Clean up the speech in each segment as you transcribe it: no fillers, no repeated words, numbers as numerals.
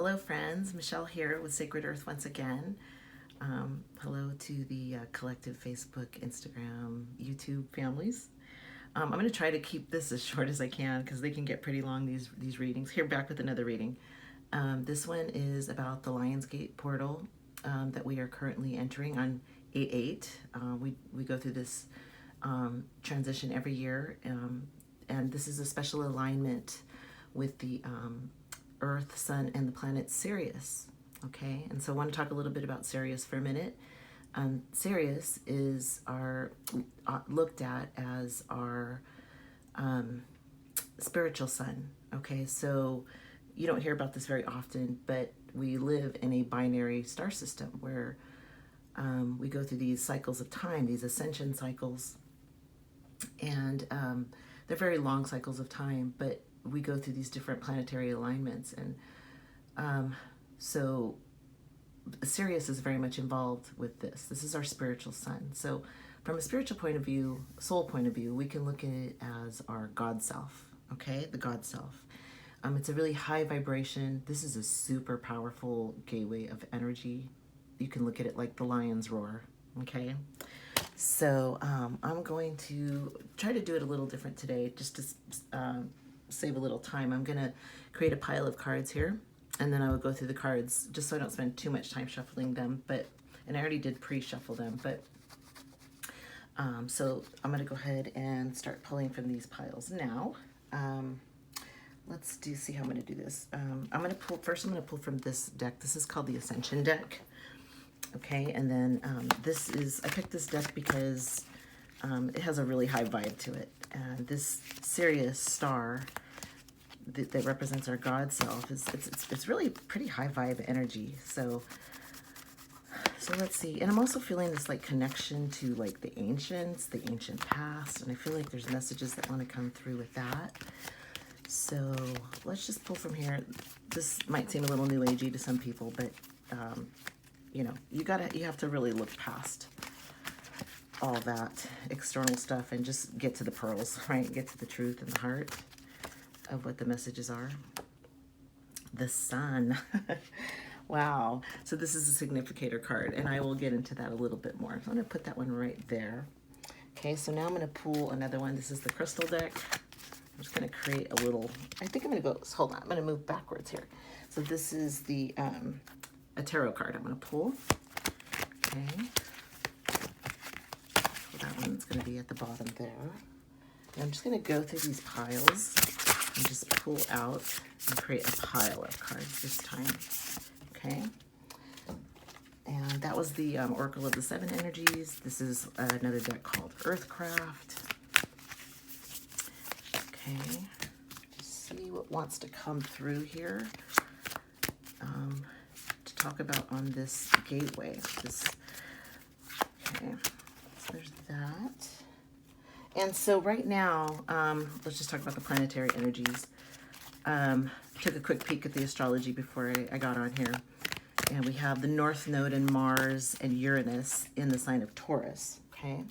Hello friends, Michelle here with Sacred Earth once again. Hello to the collective Facebook, Instagram, YouTube families. I'm going to try to keep this as short as I can because they can get pretty long, these readings. Here, back with another reading. This one is about the Lionsgate portal that we are currently entering on 8/8. We go through this transition every year, and this is a special alignment with the Earth, Sun, and the planet Sirius. Okay, and so I want to talk a little bit about Sirius for a minute. Sirius is looked at as our spiritual sun. Okay, so you don't hear about this very often, but we live in a binary star system where we go through these cycles of time, these ascension cycles, and they're very long cycles of time, but we go through these different planetary alignments, and so Sirius is very much involved with this. This is our spiritual sun. So from a spiritual point of view, soul point of view, we can look at it as our God self, okay? The God self. It's a really high vibration. This is a super powerful gateway of energy. You can look at it like the lion's roar, okay? So I'm going to try to do it a little different today, just to save a little time. I'm going to create a pile of cards here, and then I will go through the cards just so I don't spend too much time shuffling them, and I already did pre-shuffle them, but so I'm going to go ahead and start pulling from these piles now. Let's see how I'm going to do this. I'm going to pull from this deck. This is called the Ascension deck. Okay, and then I picked this deck because it has a really high vibe to it. And this Sirius star that represents our God self it's really pretty high vibe energy. So let's see. And I'm also feeling this like connection to like the ancients, the ancient past, and I feel like there's messages that want to come through with that. So let's just pull from here. This might seem a little new agey to some people, but you know, you have to really look past all that external stuff and just get to the pearls, right? Get to the truth and the heart of what the messages are. The sun. Wow. So this is a significator card, and I will get into that a little bit more. So I'm going to put that one right there. Okay, so now I'm going to pull another one. This is the crystal deck. I'm just going to create a little, I think I'm going to go, hold on, I'm going to move backwards here. So this is the a tarot card I'm going to pull. Okay. So that one's going to be at the bottom there. And I'm just going to go through these piles and just pull out and create a pile of cards this time. Okay. And that was the Oracle of the Seven Energies. This is another deck called Earthcraft. Okay. Just see what wants to come through here. Talk about on this gateway. Okay, so there's that. And so right now, let's just talk about the planetary energies. Took a quick peek at the astrology before I got on here, and we have the North Node and Mars and Uranus in the sign of Taurus. Okay,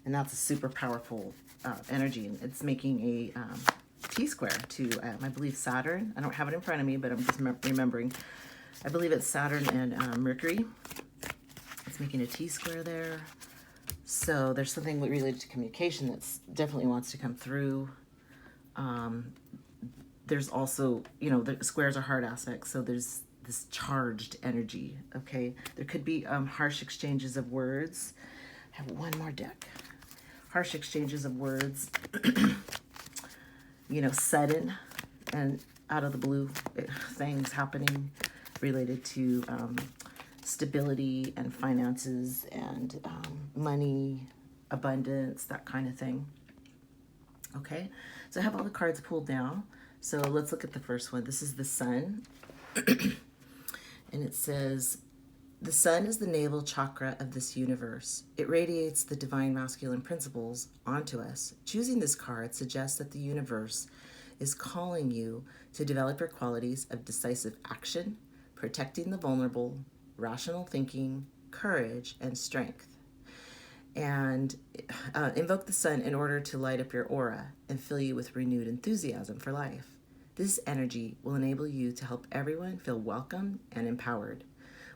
and that's a super powerful energy, and it's making a T-square to I believe Saturn. I don't have it in front of me, but I'm just remembering. I believe it's Saturn and Mercury. It's making a T-square there. So there's something related to communication that definitely wants to come through. There's also, you know, the squares are hard aspects, so there's this charged energy, okay? There could be harsh exchanges of words. I have one more deck. Harsh exchanges of words, you know, sudden and out of the blue things happening related to stability and finances and money, abundance, that kind of thing. Okay, so I have all the cards pulled now. So let's look at the first one. This is the sun. And it says, the sun is the navel chakra of this universe. It radiates the divine masculine principles onto us. Choosing this card suggests that the universe is calling you to develop your qualities of decisive action, protecting the vulnerable, rational thinking, courage, and strength. And invoke the sun in order to light up your aura and fill you with renewed enthusiasm for life. This energy will enable you to help everyone feel welcome and empowered,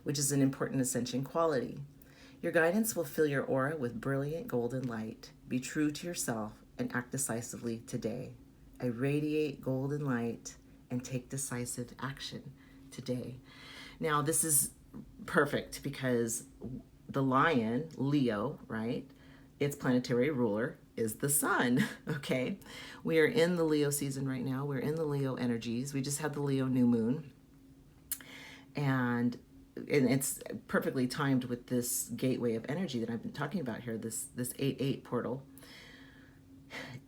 which is an important ascension quality. Your guidance will fill your aura with brilliant golden light. Be true to yourself and act decisively today. I radiate golden light and take decisive action today. Now, this is perfect because the lion, Leo, right? Its planetary ruler is the sun, okay? We are in the Leo season right now. We're in the Leo energies. We just had the Leo new moon. And it's perfectly timed with this gateway of energy that I've been talking about here, this 8-8 portal.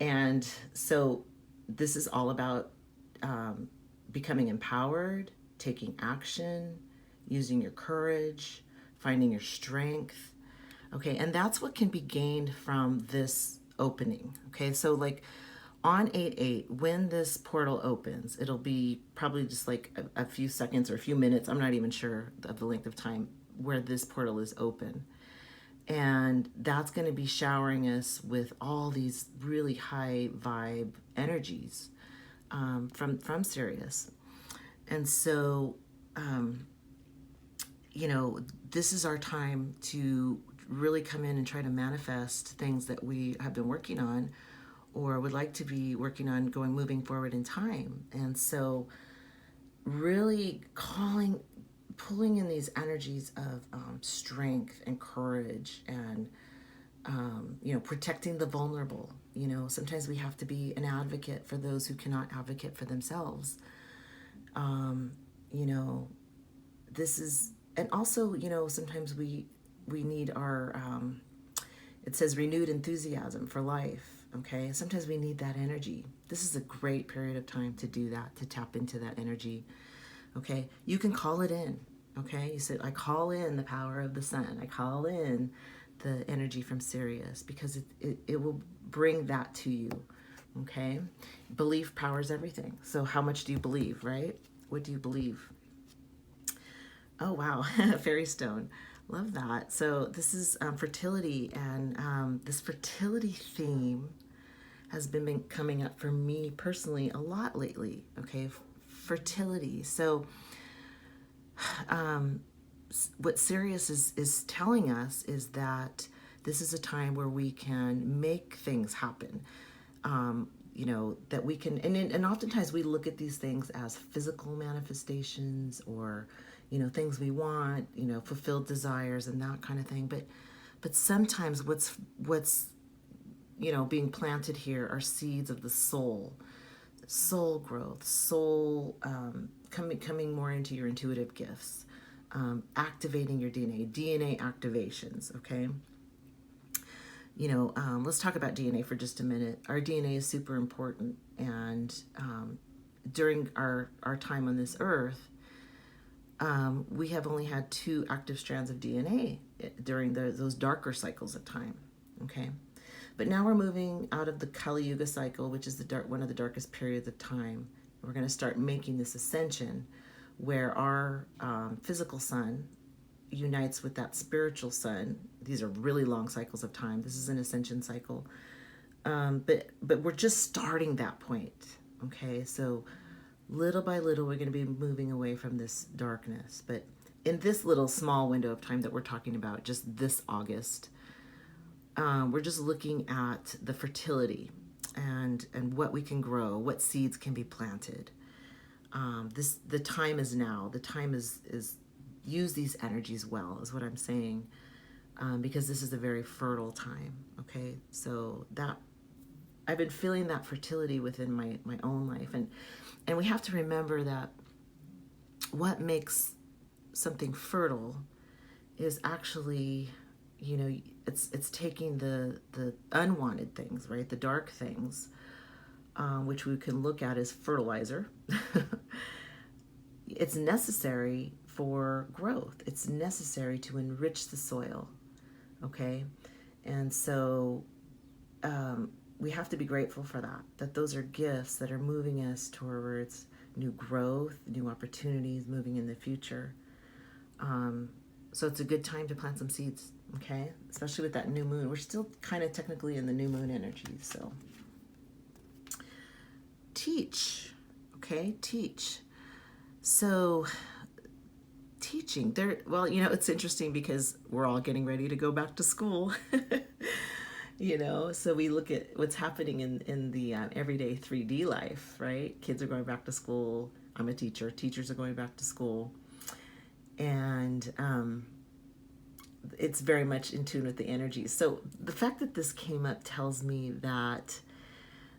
And so this is all about becoming empowered, taking action, using your courage, finding your strength. Okay, and that's what can be gained from this opening. Okay, so like on 8-8, when this portal opens, it'll be probably just like a few seconds or a few minutes, I'm not even sure of the length of time, where this portal is open. And that's going to be showering us with all these really high vibe energies from Sirius. And so, this is our time to really come in and try to manifest things that we have been working on or would like to be working on moving forward in time. And so really pulling in these energies of strength and courage and, protecting the vulnerable. Sometimes we have to be an advocate for those who cannot advocate for themselves. This is, and also, sometimes we need our, it says renewed enthusiasm for life. Okay. Sometimes we need that energy. This is a great period of time to do that, to tap into that energy. Okay. You can call it in. Okay. You said, I call in the power of the sun. I call in the energy from Sirius because it will bring that to you. Okay. Belief powers everything. So how much do you believe, right? What do you believe? Oh, wow. Fairy stone. Love that. So this is fertility, and this fertility theme has been coming up for me personally a lot lately. Okay, fertility. So what Sirius is telling us is that this is a time where we can make things happen. That we can, and oftentimes we look at these things as physical manifestations or, things we want, fulfilled desires and that kind of thing. But sometimes what's being planted here are seeds of the soul growth, coming more into your intuitive gifts, activating your DNA activations. Okay. Let's talk about DNA for just a minute. Our DNA is super important. And during our time on this earth, we have only had 2 active strands of DNA during those darker cycles of time. Okay. But now we're moving out of the Kali Yuga cycle, which is one of the darkest periods of time. We're going to start making this ascension where our physical sun unites with that spiritual sun. These are really long cycles of time. This is an ascension cycle. But we're just starting that point. Okay, so little by little, we're going to be moving away from this darkness. But in this little small window of time that we're talking about, just this August, we're just looking at the fertility and what we can grow, what seeds can be planted. The time is now. The time is use these energies well, is what I'm saying, because this is a very fertile time. Okay, so that I've been feeling that fertility within my own life, and we have to remember that what makes something fertile is actually, it's taking the unwanted things, right, the dark things, which we can look at as fertilizer. It's necessary for growth. It's necessary to enrich the soil. Okay, and so we have to be grateful for that those are gifts that are moving us towards new growth, new opportunities, moving in the future. So it's a good time to plant some seeds, okay? Especially with that new moon. We're still kind of technically in the new moon energy, so. Teach. Okay, teach. So teaching there, well, it's interesting because we're all getting ready to go back to school. So we look at what's happening in the everyday 3D life, right? Kids are going back to school. I'm a teacher. Teachers are going back to school. And it's very much in tune with the energy. So the fact that this came up tells me that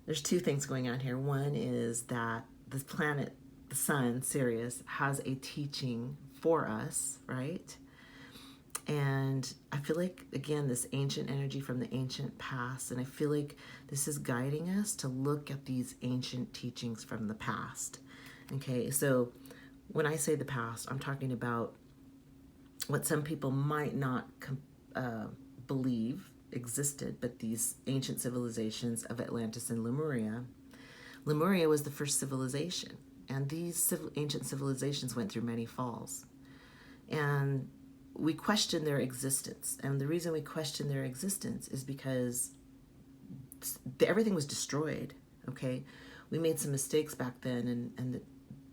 there's two things going on here. One is that the planet, the sun, Sirius, has a teaching for us, right? And I feel like, again, this ancient energy from the ancient past, and I feel like this is guiding us to look at these ancient teachings from the past. Okay, so when I say the past, I'm talking about what some people might not believe existed, but these ancient civilizations of Atlantis and Lemuria. Lemuria was the first civilization, and these ancient civilizations went through many falls. And we question their existence. And the reason we question their existence is because everything was destroyed, okay? We made some mistakes back then, and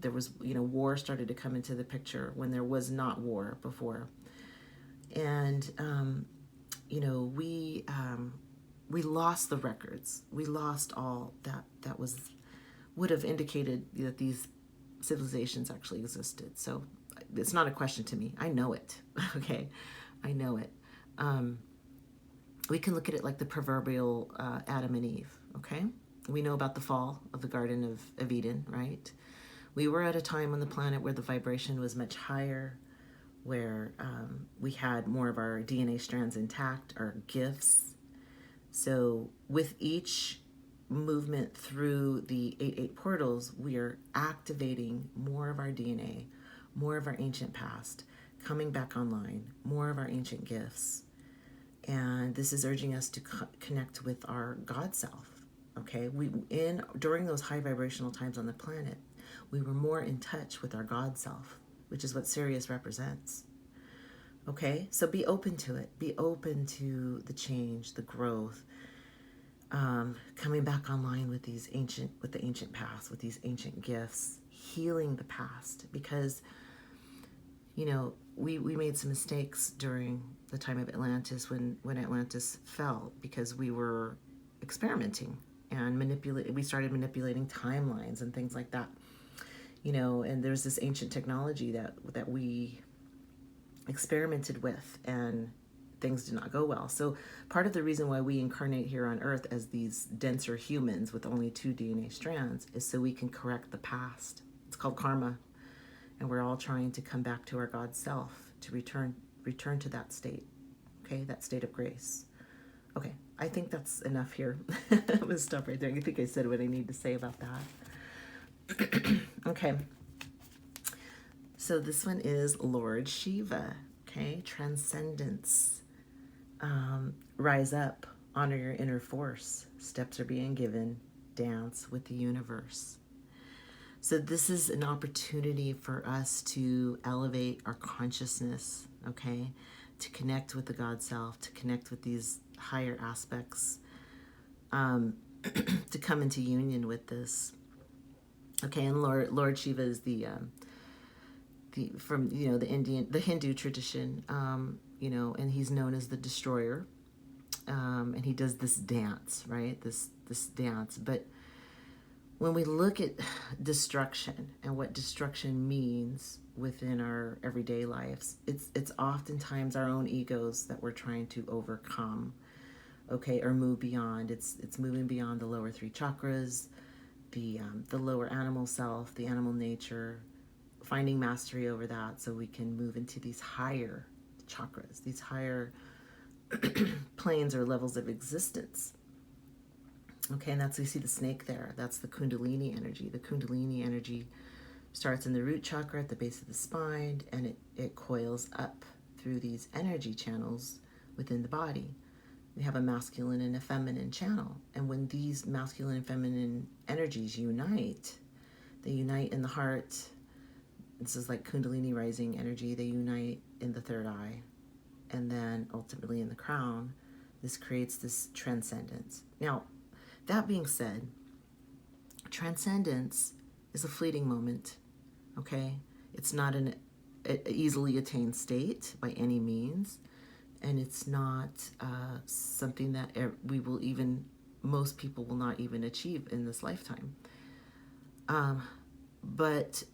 there was, war started to come into the picture when there was not war before. And, we lost the records. We lost all that would have indicated that these civilizations actually existed. So it's not a question to me. I know it. Okay, I know it. We can look at it like the proverbial Adam and Eve. Okay, we know about the fall of the Garden of Eden, right? We were at a time on the planet where the vibration was much higher, where we had more of our DNA strands intact, our gifts. So with each movement through the 8-8 portals, we are activating more of our DNA, more of our ancient past, coming back online, more of our ancient gifts. And this is urging us to connect with our God self. Okay, during those high vibrational times on the planet, we were more in touch with our God self, which is what Sirius represents. Okay, so be open to it. Be open to the change, the growth, coming back online with the ancient past, with these ancient gifts, healing the past, because we made some mistakes during the time of Atlantis when Atlantis fell, because we were experimenting and we started manipulating timelines and things like that. And there's this ancient technology that we experimented with, and things did not go well. So part of the reason why we incarnate here on Earth as these denser humans with only 2 DNA strands is so we can correct the past. It's called karma. And we're all trying to come back to our God self, to return to that state, okay, that state of grace. Okay, I think that's enough here. I'm going to stop right there. I think I said what I need to say about that. Okay, so this one is Lord Shiva, okay, transcendence. Rise up, honor your inner force. Steps are being given. Dance with the universe. So this is an opportunity for us to elevate our consciousness, okay? To connect with the God self, to connect with these higher aspects, to come into union with this. Okay, and Lord Shiva is the Hindu tradition, and he's known as the destroyer. And he does this dance, right? This dance, but when we look at destruction and what destruction means within our everyday lives, it's oftentimes our own egos that we're trying to overcome, okay, or move beyond. It's moving beyond the lower 3 chakras, the lower animal self, the animal nature, finding mastery over that so we can move into these higher chakras, these higher planes or levels of existence. Okay, and you see the snake there. That's the Kundalini energy. The Kundalini energy starts in the root chakra at the base of the spine, and it coils up through these energy channels within the body. We have a masculine and a feminine channel. And when these masculine and feminine energies unite, they unite in the heart. This is like Kundalini rising energy. They unite in the third eye, and then ultimately in the crown. This creates this transcendence. Now, that being said, transcendence is a fleeting moment, okay? It's not an easily attained state by any means, and it's not something that most people will not even achieve in this lifetime. But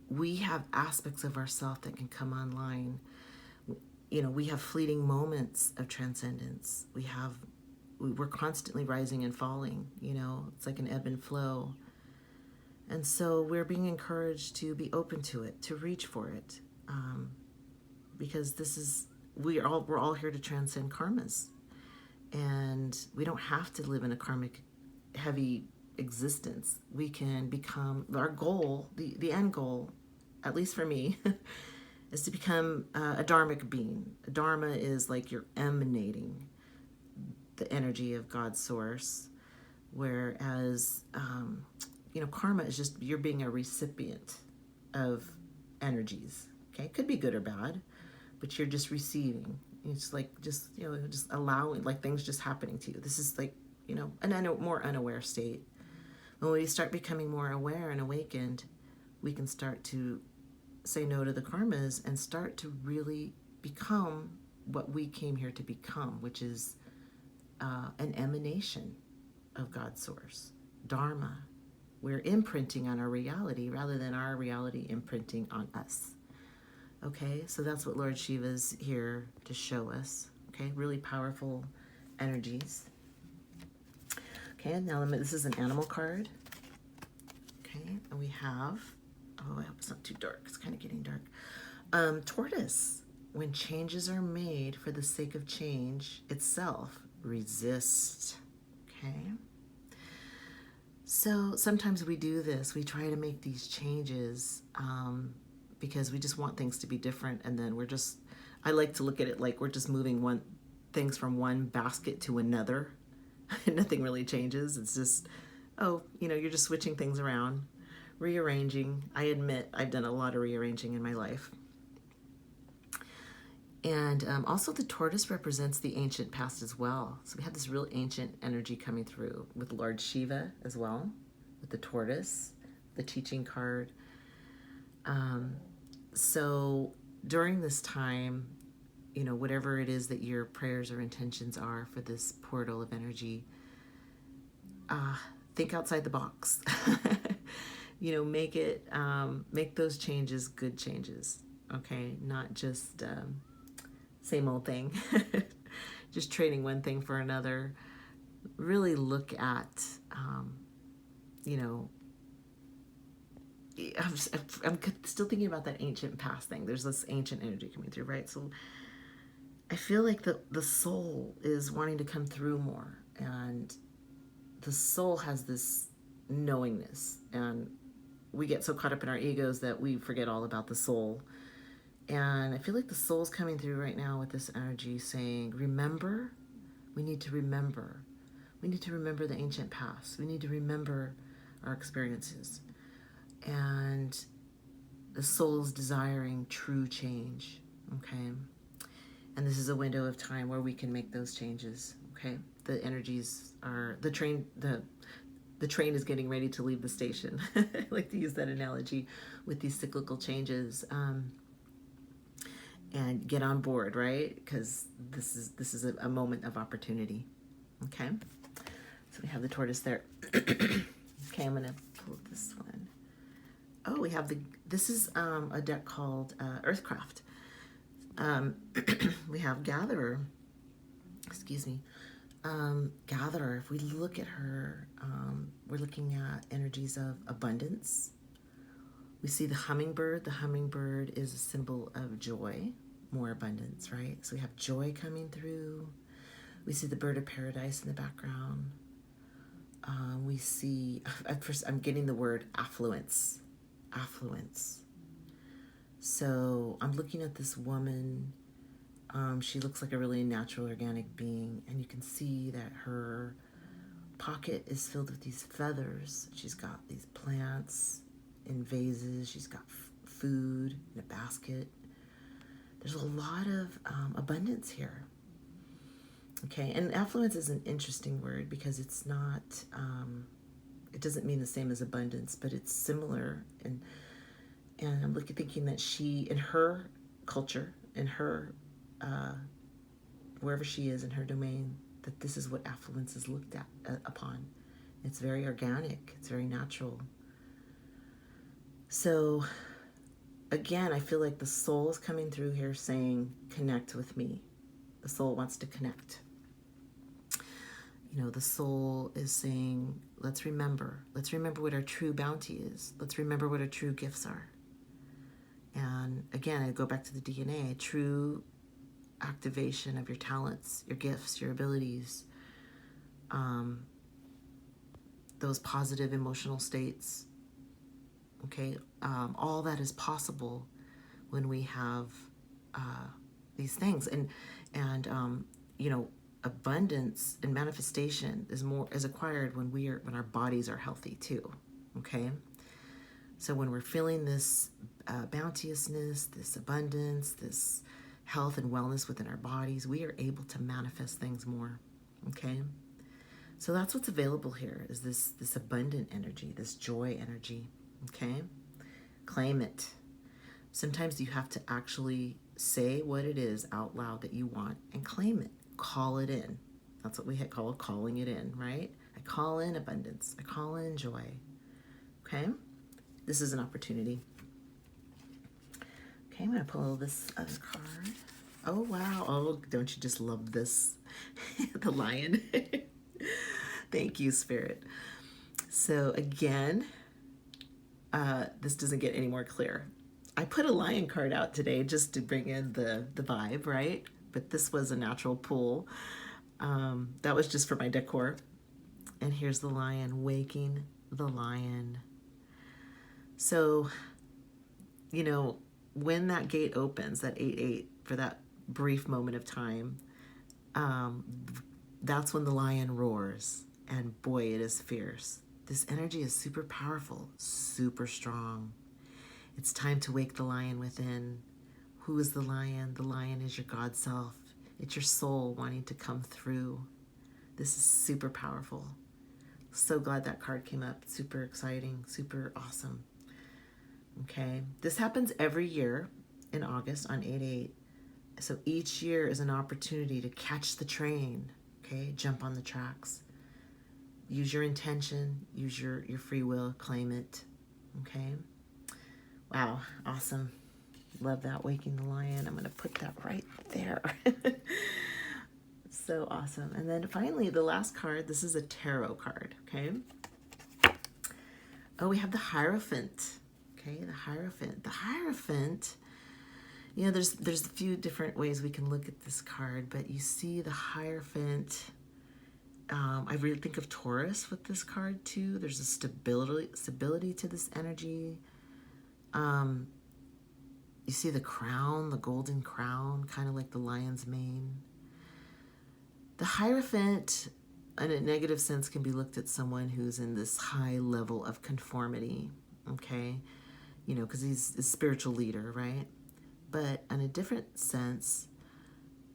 we have aspects of ourselves that can come online. We have fleeting moments of transcendence. We're constantly rising and falling. It's like an ebb and flow. And so we're being encouraged to be open to it, to reach for it, because we're all here to transcend karmas, and we don't have to live in a karmic heavy existence. We can become our goal, the end goal, at least for me, is to become a dharmic being. Dharma is like you're emanating the energy of God's source, whereas karma is just you're being a recipient of energies. Okay, it could be good or bad, but you're just receiving. It's like just allowing, like things just happening to you. This is like a more unaware state. When we start becoming more aware and awakened, we can start to say no to the karmas and start to really become what we came here to become, which is an emanation of God's source, Dharma. We're imprinting on our reality rather than our reality imprinting on us. Okay, so that's what Lord Shiva's here to show us. Okay, really powerful energies. Okay, now this is an animal card. Okay, and we have, I hope it's not too dark. It's kind of getting dark. Tortoise. When changes are made for the sake of change itself, resist. Okay. So sometimes we do this. We try to make these changes because we just want things to be different, and then I like to look at it like we're just moving things from one basket to another. Nothing really changes. It's just, you're just switching things around, rearranging. I admit I've done a lot of rearranging in my life. And also the tortoise represents the ancient past as well. So we have this real ancient energy coming through with Lord Shiva as well, with the tortoise, the teaching card. So during this time, whatever it is that your prayers or intentions are for this portal of energy, think outside the box. Make those changes good changes. Okay, not just same old thing, just trading one thing for another. Really look at, I'm still thinking about that ancient past thing. There's this ancient energy coming through, right? So I feel like the soul is wanting to come through more, and the soul has this knowingness, and we get so caught up in our egos that we forget all about the soul. And I feel like the soul's coming through right now with this energy saying, remember, we need to remember. We need to remember the ancient past. We need to remember our experiences. And the soul's desiring true change, okay? And this is a window of time where we can make those changes, okay? The energies are, the train is getting ready to leave the station. I like to use that analogy with these cyclical changes. And get on board, right? Because this is a moment of opportunity. Okay, so we have the tortoise there. Okay, I'm gonna pull this one. Oh, we have this is a deck called Earthcraft. We have Gatherer. Excuse me. Gatherer. If we look at her, we're looking at energies of abundance. We see the hummingbird. The hummingbird is a symbol of joy, more abundance, right? So we have joy coming through. We see the bird of paradise in the background. We see, at first I'm getting the word affluence. Affluence. So I'm looking at this woman. She looks like a really natural, organic being. And you can see that her pocket is filled with these feathers. She's got these plants in vases. She's got food in a basket. There's a lot of abundance here. Okay, and affluence is an interesting word because it's not It doesn't mean the same as abundance, but it's similar. And I'm thinking that she, in her culture, in her, wherever she is in her domain, that this is what affluence is looked at upon. It's very organic. It's very natural. So again, I feel like the soul is coming through here saying, connect with me. The soul wants to connect. You know, the soul is saying, let's remember what our true bounty is. Let's remember what our true gifts are. And again, I go back to the DNA, true activation of your talents, your gifts, your abilities, those positive emotional states. Okay, all that is possible when we have these things, and you know, abundance and manifestation is acquired when our bodies are healthy too. Okay, so when we're feeling this bounteousness, this abundance, this health and wellness within our bodies, we are able to manifest things more. Okay, so that's what's available here, is this abundant energy, this joy energy. Okay, claim it. Sometimes you have to actually say what it is out loud that you want and claim it. Call it in. That's what we call calling it in, right? I call in abundance. I call in joy. Okay, this is an opportunity. Okay, I'm going to pull this other card. Oh, wow. Oh, don't you just love this? The lion. Thank you, Spirit. So again, this doesn't get any more clear. I put a lion card out today just to bring in the vibe, right? But this was a natural pull. That was just for my decor. And here's the lion, waking the lion. So, you know, when that gate opens, that 8-8, for that brief moment of time, that's when the lion roars. And boy, it is fierce. This energy is super powerful, super strong. It's time to wake the lion within. Who is the lion? The lion is your God self. It's your soul wanting to come through. This is super powerful. So glad that card came up. Super exciting, super awesome. Okay, this happens every year in August on 8-8. So each year is an opportunity to catch the train. Okay, jump on the tracks. Use your intention, use your free will, claim it. Okay. Wow, awesome. Love that, waking the lion. I'm going to put that right there. So awesome. And then finally, the last card, this is a tarot card, okay? Oh, we have the Hierophant. Okay, the Hierophant. The Hierophant, you know, there's a few different ways we can look at this card, but you see the Hierophant. I really think of Taurus with this card too. There's a stability to this energy. You see the crown, the golden crown, kind of like the lion's mane. The Hierophant, in a negative sense, can be looked at someone who's in this high level of conformity, okay? You know, because he's a spiritual leader, right? But in a different sense,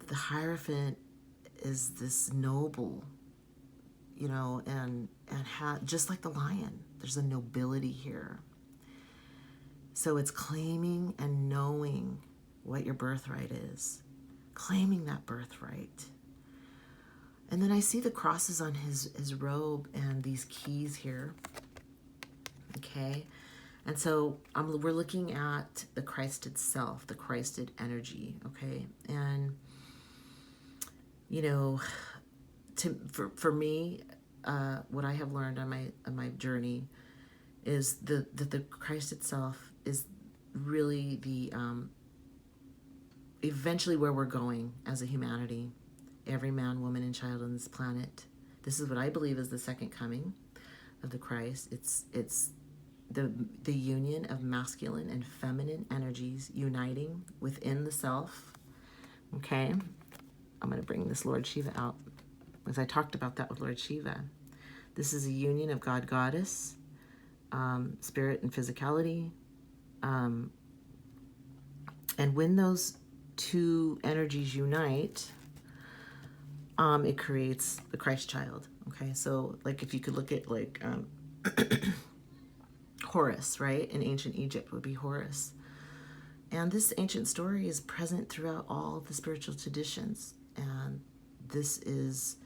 the Hierophant is this noble, you know, and just like the lion, there's a nobility here. So it's claiming and knowing what your birthright is, claiming that birthright. And then I see the crosses on his robe and these keys here. Okay, and so we're looking at the Christ itself, the Christed energy. Okay, and you know, for me, what I have learned on my journey is that the Christ itself is really the eventually where we're going as a humanity. Every man, woman, and child on this planet. This is what I believe is the second coming of the Christ. It's the union of masculine and feminine energies uniting within the self. Okay, I'm going to bring this Lord Shiva out because I talked about that with Lord Shiva. This is a union of God, Goddess, spirit, and physicality. And when those two energies unite, it creates the Christ child. Okay, so like if you could look at like Horus, right? In ancient Egypt would be Horus. And this ancient story is present throughout all the spiritual traditions. And this is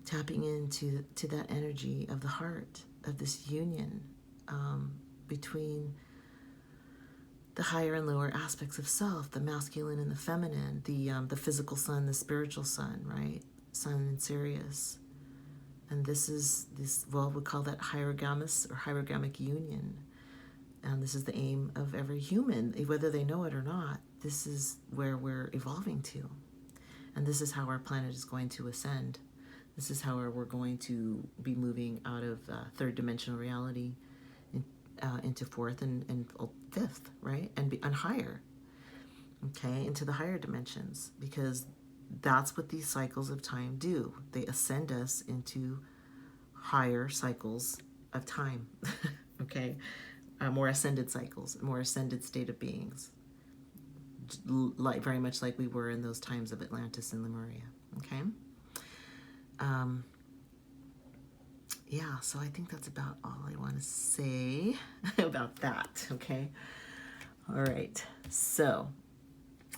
tapping into that energy of the heart, of this union between the higher and lower aspects of self, the masculine and the feminine, the physical sun, the spiritual sun, right? Sun and Sirius. And this is we call that hierogamos or hierogamic union. And this is the aim of every human, whether they know it or not. This is where we're evolving to. And this is how our planet is going to ascend. This is how we're going to be moving out of third dimensional reality into fourth and fifth, right? And higher, okay, into the higher dimensions, because that's what these cycles of time do. They ascend us into higher cycles of time, okay? More ascended cycles, more ascended state of beings, like very much like we were in those times of Atlantis and Lemuria, okay? Yeah, so I think that's about all I want to say about that, okay? All right, so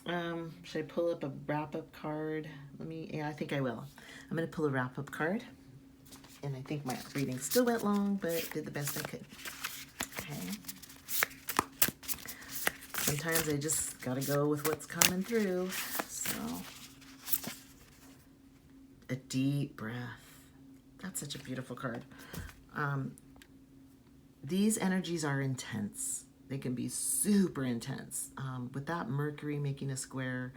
should I pull up a wrap-up card? Yeah, I think I will. I'm going to pull a wrap-up card, and I think my reading still went long, but did the best I could. Okay. Sometimes I just got to go with what's coming through, so a deep breath. That's such a beautiful card. These energies are intense. They can be super intense. With that Mercury making a square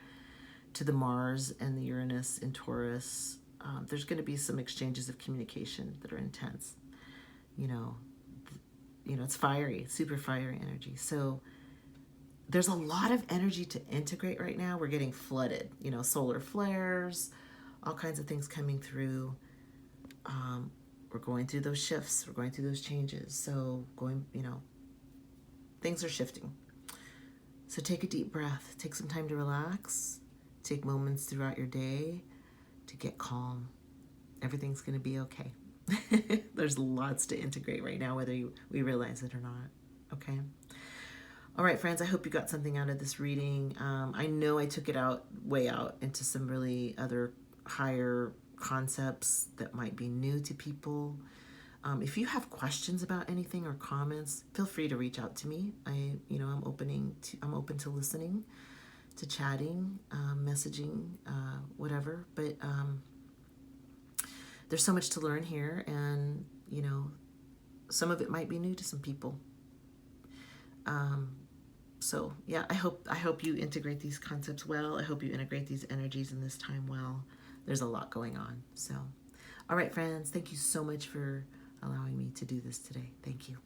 to the Mars and the Uranus in Taurus, there's going to be some exchanges of communication that are intense. You know, it's fiery, super fiery energy. So there's a lot of energy to integrate right now. We're getting flooded, solar flares, all kinds of things coming through. We're going through those shifts. We're going through those changes. So things are shifting. So take a deep breath. Take some time to relax. Take moments throughout your day to get calm. Everything's going to be okay. There's lots to integrate right now, whether we realize it or not. Okay? All right, friends, I hope you got something out of this reading. I know I took it way out into some really other higher concepts that might be new to people. If you have questions about anything or comments, feel free to reach out to me. I'm open to listening, to chatting, messaging, whatever. But there's so much to learn here, and some of it might be new to some people. So yeah, I hope you integrate these concepts well. I hope you integrate these energies in this time well. There's a lot going on. So, all right, friends, thank you so much for allowing me to do this today. Thank you.